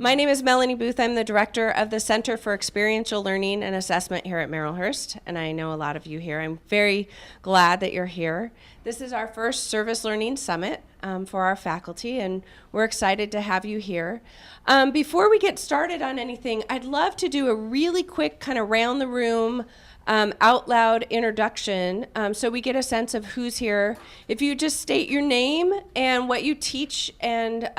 My name is Melanie Booth. I'm the director of the Center for Experiential Learning and Assessment here at Marylhurst, and I know a lot of you here. I'm very glad that you're here. This is our first Service Learning Summit for our faculty, and we're excited to have you here. Before we get started on anything, I'd love to do a really quick kind of round the room out loud introduction so we get a sense of who's here. If you just state your name and what you teach, and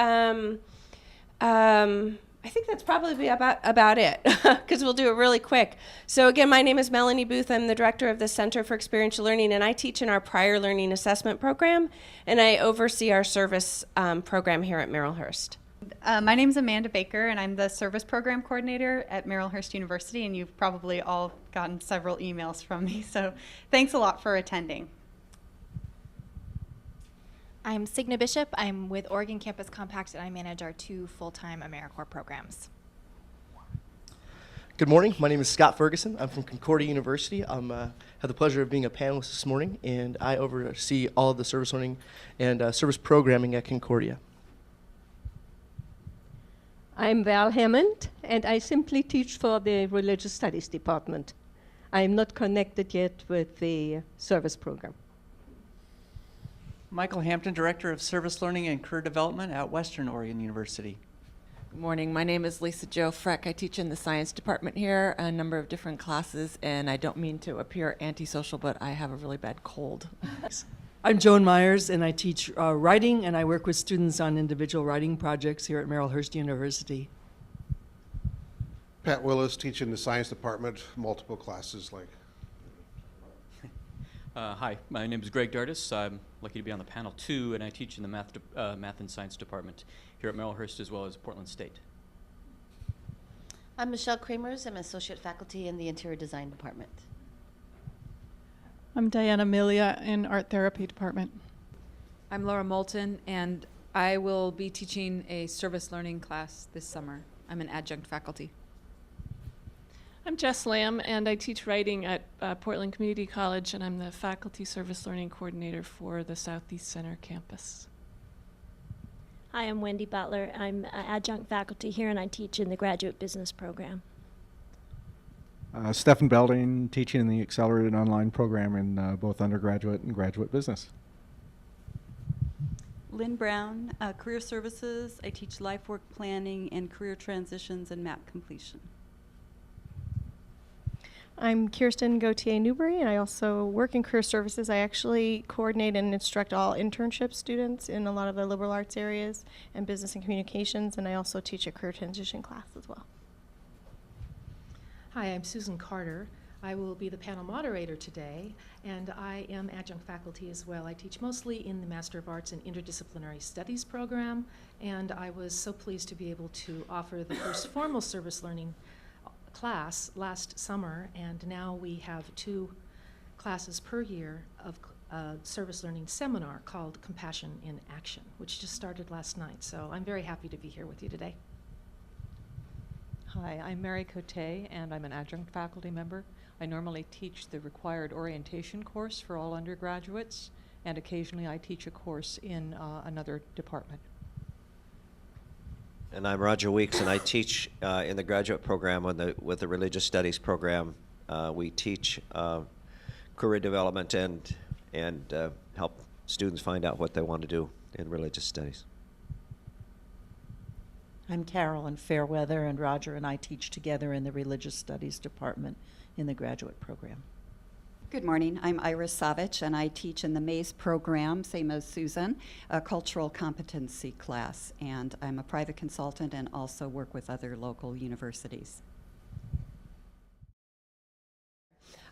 I think that's probably about it, because we'll do it really quick. So again, my name is Melanie Booth. I'm the director of the Center for Experiential Learning, and I teach in our prior learning assessment program, and I oversee our service program here at Marylhurst. My name is Amanda Baker, and I'm the service program coordinator at Marylhurst University, and you've probably all gotten several emails from me, so thanks a lot for attending. I'm Signa Bishop. I'm with Oregon Campus Compact, and I manage our 2 full-time AmeriCorps programs. Good morning. My name is Scott Ferguson. I'm from Concordia University. I have the pleasure of being a panelist this morning, and I oversee all of the service learning and service programming at Concordia. I'm Val Hammond, and I simply teach for the Religious Studies Department. I'm not connected yet with the service program. Michael Hampton, Director of Service Learning and Career Development at Western Oregon University. Good morning. My name is Lisa Jo Freck. I teach in the science department here, a number of different classes, and I don't mean to appear antisocial, but I have a really bad cold. I'm Joan Myers, and I teach writing, and I work with students on individual writing projects here at Marylhurst University. Pat Willis, teaching the science department, multiple classes like. Hi, my name is Greg Dardis. I'm lucky to be on the panel too, and I teach in the math and science department here at Marylhurst as well as Portland State. I'm Michelle Kramers. I'm associate faculty in the interior design department. I'm Diana Milia in art therapy department. I'm Laura Moulton, and I will be teaching a service learning class this summer. I'm an adjunct faculty. I'm Jess Lamb, and I teach writing at Portland Community College, and I'm the faculty service learning coordinator for the Southeast Center campus. Hi, I'm Wendy Butler. I'm adjunct faculty here, and I teach in the graduate business program. Stephen Belding, teaching in the accelerated online program in both undergraduate and graduate business. Lynn Brown, career services. I teach life work planning and career transitions and map completion. I'm Kirsten Gauthier-Newbury, and I also work in career services. I actually coordinate and instruct all internship students in a lot of the liberal arts areas and business and communications, and I also teach a career transition class as well. Hi, I'm Susan Carter. I will be the panel moderator today, and I am adjunct faculty as well. I teach mostly in the Master of Arts in Interdisciplinary Studies program, and I was so pleased to be able to offer the first formal service learning class last summer, and now we have 2 classes per year of service learning seminar called Compassion in Action, which just started last night. So I'm very happy to be here with you today. Hi, I'm Mary Cote, and I'm an adjunct faculty member. I normally teach the required orientation course for all undergraduates, and occasionally I teach a course in another department. And I'm Roger Weeks, and I teach in the graduate program with the Religious Studies program. We teach career development and help students find out what they want to do in religious studies. I'm Carolyn Fairweather, and Roger and I teach together in the Religious Studies department in the graduate program. Good morning. I'm Iris Savich, and I teach in the MAISE program, same as Susan, a cultural competency class. And I'm a private consultant and also work with other local universities.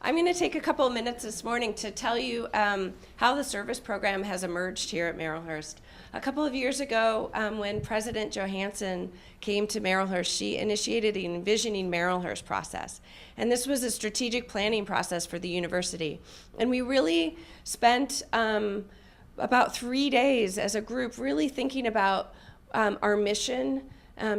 I'm going to take a couple of minutes this morning to tell you how the service program has emerged here at Marylhurst. A couple of years ago, when President Johansson came to Marylhurst, she initiated an Envisioning Marylhurst process. And this was a strategic planning process for the university. And we really spent about 3 days as a group really thinking about our mission,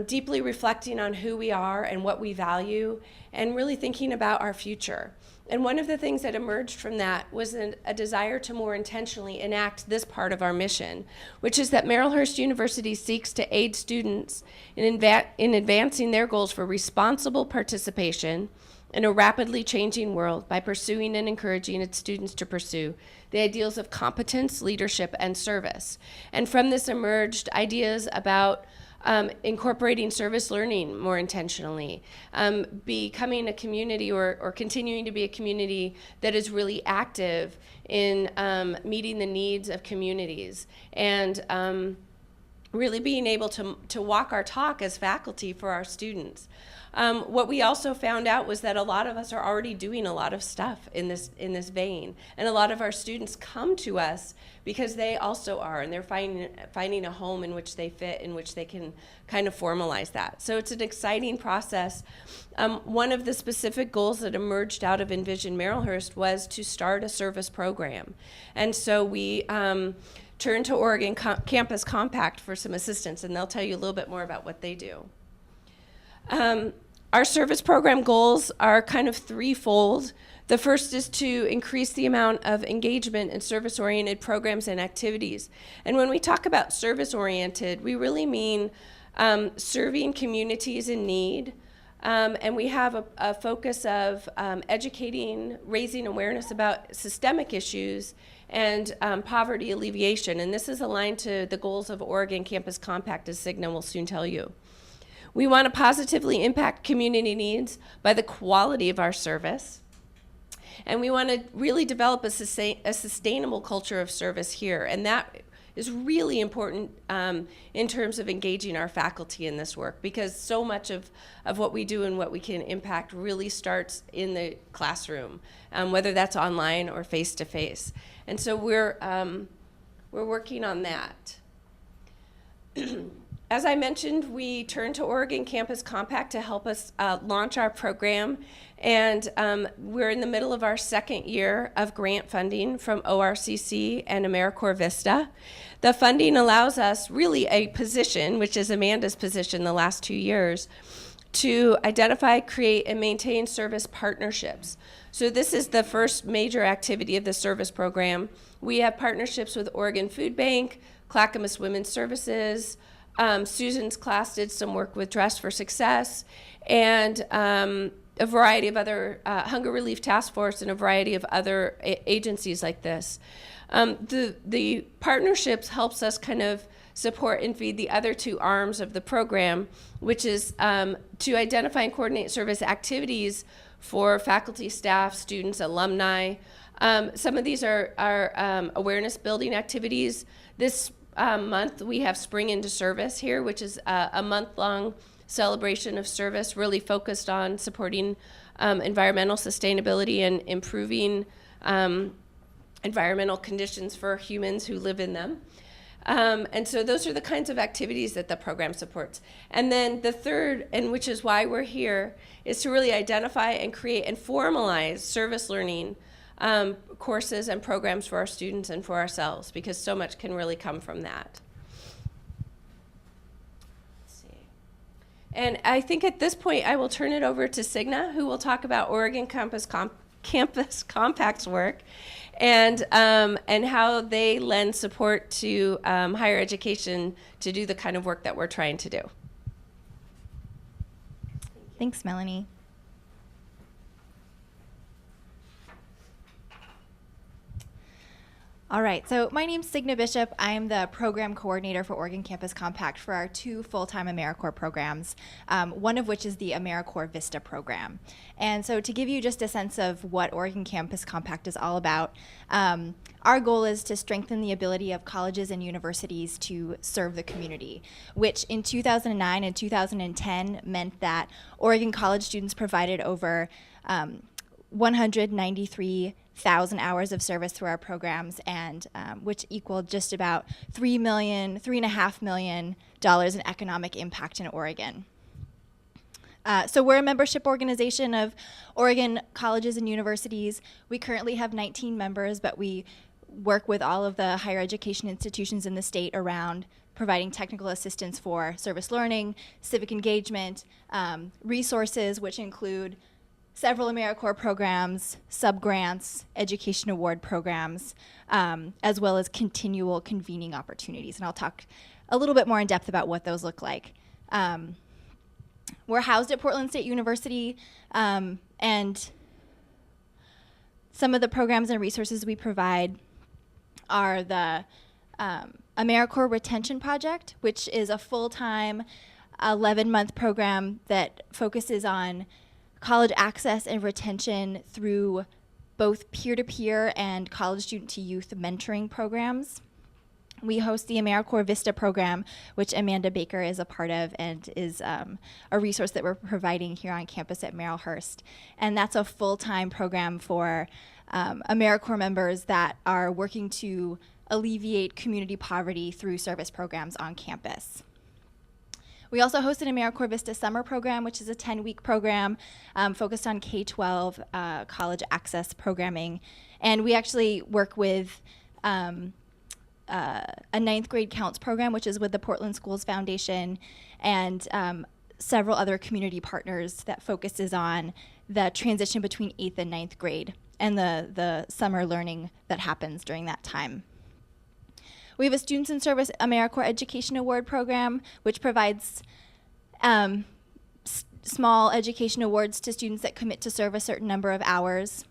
deeply reflecting on who we are and what we value, and really thinking about our future. And one of the things that emerged from that was a desire to more intentionally enact this part of our mission, which is that Marylhurst University seeks to aid students in advancing their goals for responsible participation in a rapidly changing world by pursuing and encouraging its students to pursue the ideals of competence, leadership, and service. And from this emerged ideas about incorporating service learning more intentionally, becoming a community or continuing to be a community that is really active in meeting the needs of communities, and really being able to walk our talk as faculty for our students. What we also found out was that a lot of us are already doing a lot of stuff in this vein, and a lot of our students come to us because they also are, and they're finding a home in which they fit, in which they can kind of formalize that. So it's an exciting process. One of the specific goals that emerged out of Envision Marylhurst was to start a service program, and so we turned to Oregon Campus Compact for some assistance, and they'll tell you a little bit more about what they do. Our service program goals are kind of threefold. The first is to increase the amount of engagement in service-oriented programs and activities. And when we talk about service-oriented, we really mean serving communities in need. And we have a focus of educating, raising awareness about systemic issues, and poverty alleviation. And this is aligned to the goals of Oregon Campus Compact, as Signa will soon tell you. We want to positively impact community needs by the quality of our service. And we want to really develop a sustainable culture of service here. And that is really important in terms of engaging our faculty in this work, because so much of what we do and what we can impact really starts in the classroom, whether that's online or face-to-face. And so we're working on that. As I mentioned, we turned to Oregon Campus Compact to help us launch our program, and we're in the middle of our second year of grant funding from ORCC and AmeriCorps Vista. The funding allows us really a position, which is Amanda's position the last 2 years, to identify, create, and maintain service partnerships. So this is the first major activity of the service program. We have partnerships with Oregon Food Bank, Clackamas Women's Services, Susan's class did some work with Dress for Success, and a variety of other Hunger Relief Task Force and a variety of other agencies like this. The partnerships helps us kind of support and feed the other two arms of the program, which is to identify and coordinate service activities for faculty, staff, students, alumni. Some of these are awareness building activities. This month we have Spring into Service here, which is a month-long celebration of service really focused on supporting environmental sustainability and improving environmental conditions for humans who live in them. And so those are the kinds of activities that the program supports. And then the third, and which is why we're here, is to really identify and create and formalize service learning courses and programs for our students and for ourselves, because so much can really come from that. Let's see. And I think at this point I will turn it over to Signa, who will talk about Oregon Campus Compact's work and how they lend support to higher education to do the kind of work that we're trying to do. Thanks, Melanie. All right, so my name's Signa Bishop. I am the program coordinator for Oregon Campus Compact for our 2 full-time AmeriCorps programs, one of which is the AmeriCorps Vista program. And so to give you just a sense of what Oregon Campus Compact is all about, our goal is to strengthen the ability of colleges and universities to serve the community, which in 2009 and 2010 meant that Oregon college students provided over 193,000 hours of service through our programs, and which equaled just about $3.5 million in economic impact in Oregon. So we're a membership organization of Oregon colleges and universities. We currently have 19 members, but we work with all of the higher education institutions in the state around providing technical assistance for service learning, civic engagement, resources which include several AmeriCorps programs, sub-grants, education award programs, as well as continual convening opportunities. And I'll talk a little bit more in depth about what those look like. We're housed at Portland State University, and some of the programs and resources we provide are the AmeriCorps Retention Project, which is a full-time 11-month program that focuses on college access and retention through both peer-to-peer and college student-to-youth mentoring programs. We host the AmeriCorps Vista program, which Amanda Baker is a part of and is a resource that we're providing here on campus at Marylhurst. And that's a full-time program for AmeriCorps members that are working to alleviate community poverty through service programs on campus. We also host an AmeriCorps Vista summer program, which is a 10-week program focused on K-12 college access programming. And we actually work with a 9th grade counts program, which is with the Portland Schools Foundation, and several other community partners that focuses on the transition between 8th and 9th grade and the summer learning that happens during that time. We have a Students in Service AmeriCorps Education Award program, which provides small education awards to students that commit to serve a certain number of hours.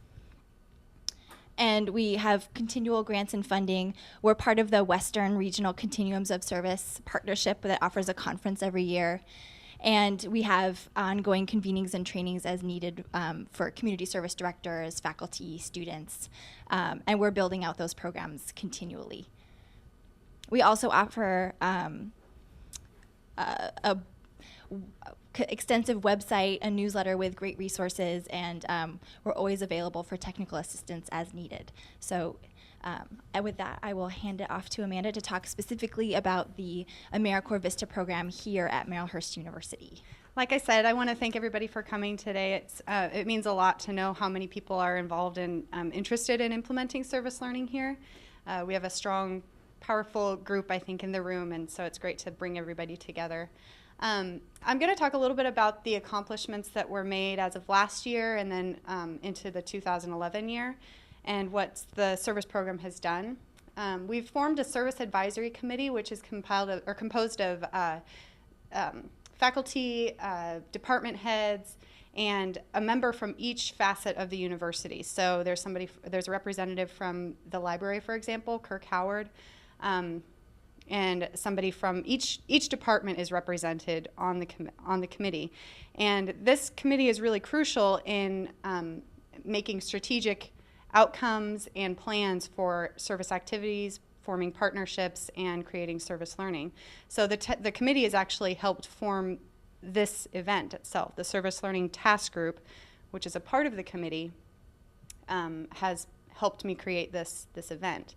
And we have continual grants and funding. We're part of the Western Regional Continuums of Service partnership that offers a conference every year. And we have ongoing convenings and trainings as needed for community service directors, faculty, students, and we're building out those programs continually. We also offer extensive website, a newsletter with great resources, and we're always available for technical assistance as needed. So with that, I will hand it off to Amanda to talk specifically about the AmeriCorps Vista program here at Marylhurst University. Like I said, I want to thank everybody for coming today. It means a lot to know how many people are involved and interested in implementing service learning here. We have a strong, powerful group, I think, in the room, and so it's great to bring everybody together. I'm going to talk a little bit about the accomplishments that were made as of last year and then into the 2011 year and what the service program has done. We've formed a service advisory committee, which is composed of faculty, department heads, and a member from each facet of the university. So there's a representative from the library, for example, Kirk Howard, and somebody from each department is represented on the committee. And this committee is really crucial in making strategic outcomes and plans for service activities, forming partnerships, and creating service learning. So the committee has actually helped form this event itself. The Service Learning Task Group, which is a part of the committee, has helped me create this event.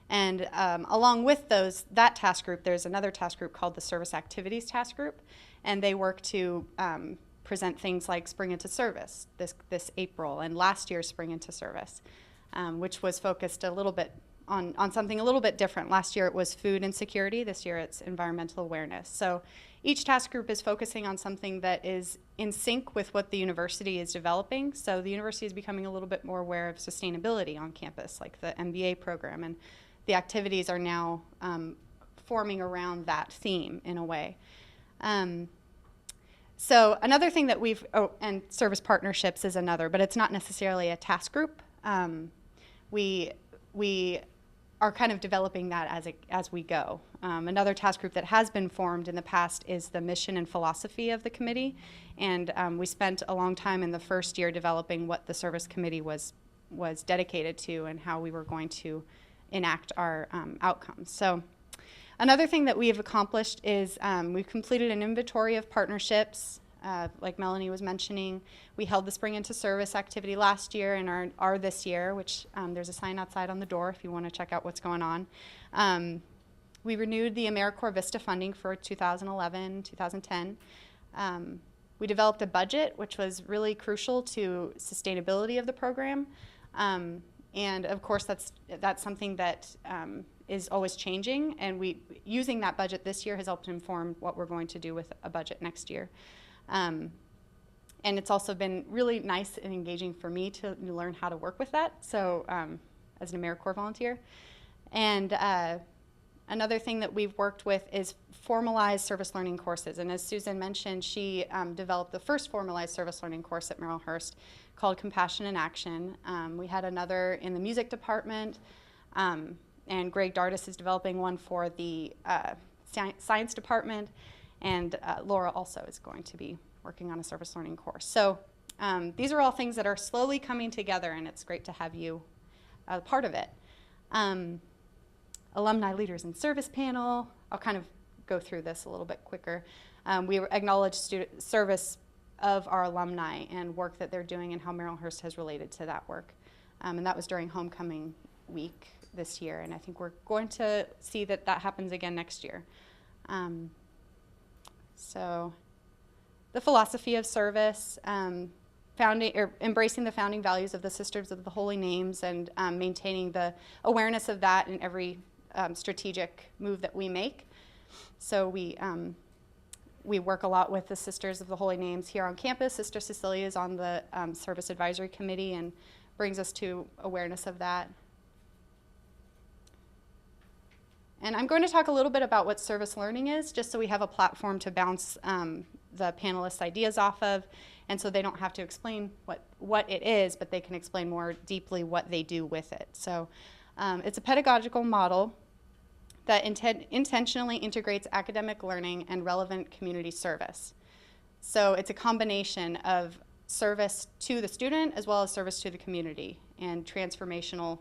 And along with that task group, there's another task group called the Service Activities Task Group, and they work to present things like Spring Into Service this April, and last year's Spring Into Service, which was focused a little bit on something a little bit different. Last year it was food insecurity. This year it's environmental awareness. So each task group is focusing on something that is in sync with what the university is developing. So the university is becoming a little bit more aware of sustainability on campus, like the MBA program, and the activities are now forming around that theme in a way. So another thing that and service partnerships is another, but it's not necessarily a task group. We are kind of developing that as we go. Another task group that has been formed in the past is the mission and philosophy of the committee, and we spent a long time in the first year developing what the service committee was dedicated to and how we were going to enact our outcomes. So another thing that we have accomplished is we've completed an inventory of partnerships. Like Melanie was mentioning, we held the Spring Into Service activity last year and are this year, which there's a sign outside on the door if you want to check out what's going on. We renewed the AmeriCorps Vista funding for 2011, 2010. We developed a budget, which was really crucial to sustainability of the program. And of course, that's something that is always changing, and using that budget this year has helped inform what we're going to do with a budget next year. And it's also been really nice and engaging for me to learn how to work with that, so as an AmeriCorps volunteer. And another thing that we've worked with is formalized service learning courses. And as Susan mentioned, she developed the first formalized service learning course at Marylhurst called Compassion in Action. We had another in the music department, and Greg Dardis is developing one for the science department, and Laura also is going to be working on a service learning course. So these are all things that are slowly coming together, and it's great to have you part of it. Alumni Leaders in Service panel. I'll kind of go through this a little bit quicker. We acknowledge service of our alumni and work that they're doing and how Marylhurst has related to that work. And that was during homecoming week this year, and I think we're going to see that happens again next year. So the philosophy of service, embracing the founding values of the Sisters of the Holy Names, and maintaining the awareness of that in every strategic move that we make. So we work a lot with the Sisters of the Holy Names here on campus. Sister Cecilia is on the Service Advisory Committee and brings us to awareness of that. And I'm going to talk a little bit about what service learning is, just so we have a platform to bounce the panelists' ideas off of, and so they don't have to explain what it is, but they can explain more deeply what they do with it. So it's a pedagogical model that intentionally integrates academic learning and relevant community service. So it's a combination of service to the student as well as service to the community, and transformational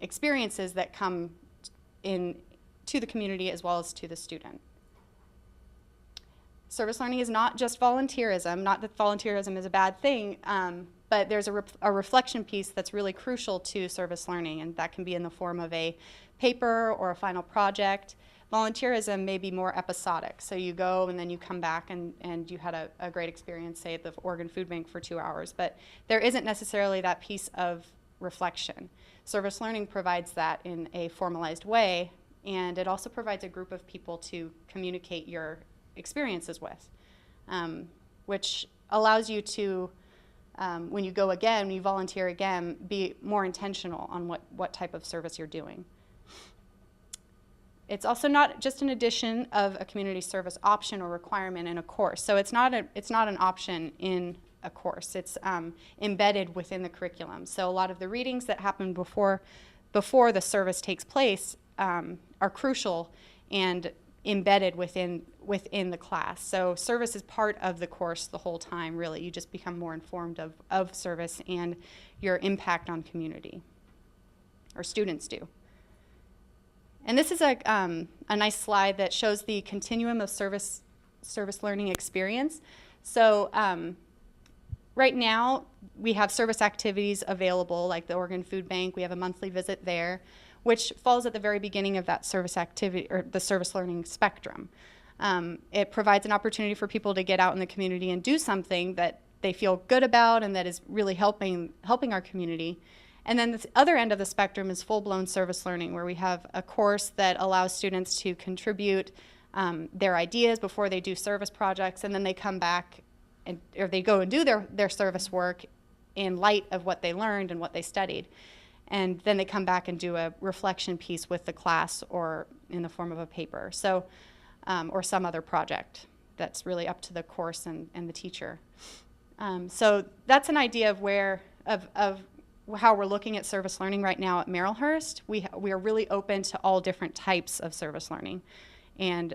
experiences that come in to the community as well as to the student. Service learning is not just volunteerism, not that volunteerism is a bad thing, but there's a reflection piece that's really crucial to service learning, and that can be in the form of a paper or a final project. Volunteerism may be more episodic, so you go and then you come back and you had a great experience, say at the Oregon Food Bank for 2 hours, but there isn't necessarily that piece of reflection. Service learning provides that in a formalized way, and it also provides a group of people to communicate your experiences with, which allows you to, when you go again, when you volunteer again, be more intentional on what type of service you're doing. It's also not just an addition of a community service option or requirement in a course. So it's not an option in a course. It's embedded within the curriculum. So a lot of the readings that happen before the service takes place are crucial and embedded within the class. So service is part of the course the whole time, really. You just become more informed of service and your impact on community, or students do. And this is a nice slide that shows the continuum of service learning experience. So right now, we have service activities available, like the Oregon Food Bank. We have a monthly visit there, which falls at the very beginning of that service activity, or the service learning spectrum. It provides an opportunity for people to get out in the community and do something that they feel good about and that is really helping our community. And then the other end of the spectrum is full-blown service learning, where we have a course that allows students to contribute their ideas before they do service projects, and then they come back or they go and do their service work in light of what they learned and what they studied. And then they come back and do a reflection piece with the class, or in the form of a paper, so or some other project that's really up to the course and the teacher. So that's an idea of how we're looking at service learning right now at Marylhurst. We are really open to all different types of service learning, and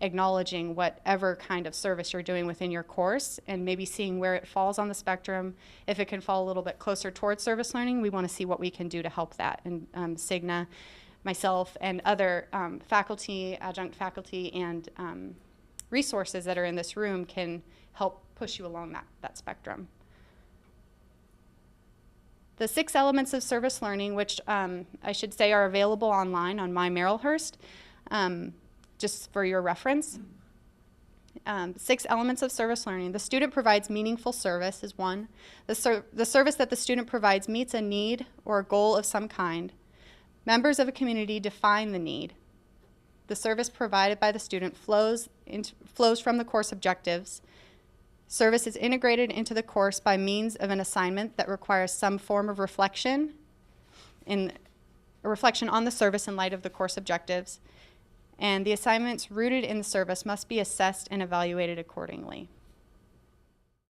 acknowledging whatever kind of service you're doing within your course, and maybe seeing where it falls on the spectrum. If it can fall a little bit closer towards service learning, we want to see what we can do to help that. And Signa, myself, and other faculty, adjunct faculty, and resources that are in this room can help push you along that spectrum. The 6 elements of service learning, which I should say are available online on My Marylhurst, just for your reference. 6 elements of service learning. The student provides meaningful service is one. The service that the student provides meets a need or a goal of some kind. Members of a community define the need. The service provided by the student flows from the course objectives. Service is integrated into the course by means of an assignment that requires some form of reflection on the service in light of the course objectives. And the assignments rooted in the service must be assessed and evaluated accordingly.